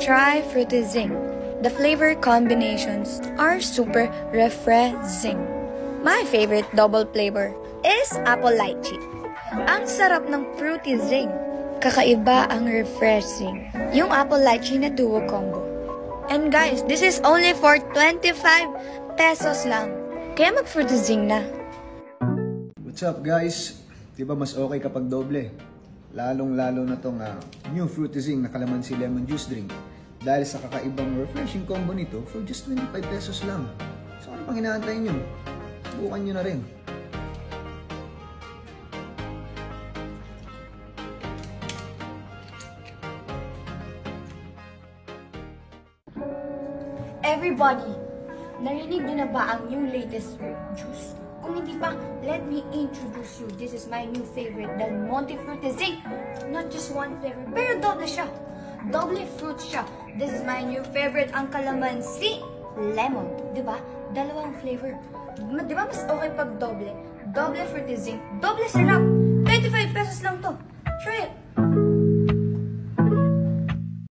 Try Fruity Zing. The flavor combinations are super refreshing. My favorite double flavor is apple lychee. Ang sarap ng Fruity Zing. Kakaiba ang refreshing. Yung apple lychee na duo combo. And guys, this is only for 25 pesos lang. Kaya mag-Fruity Zing na. What's up guys? Diba mas okay kapag doble? Lalong-lalo na tong new Fruity Zing na kalamansi lemon juice drink. Dahil sa kakaibang refreshing combo nito for just 25 pesos lang. So ano pang hinaantay nyo? Subukan nyo na rin. Everybody, narinig nyo na ba ang new latest juice? Kung hindi pa, let me introduce you. This is my new favorite, Del Monte Fruity Zing. Not just one flavor, pero doble siya. Doble fruit siya. This is my new favorite, ang calamansi lemon. Diba? Dalawang flavor. Diba mas okay pag doble? Doble Fruity Zing. Doble sarap. 25 pesos lang.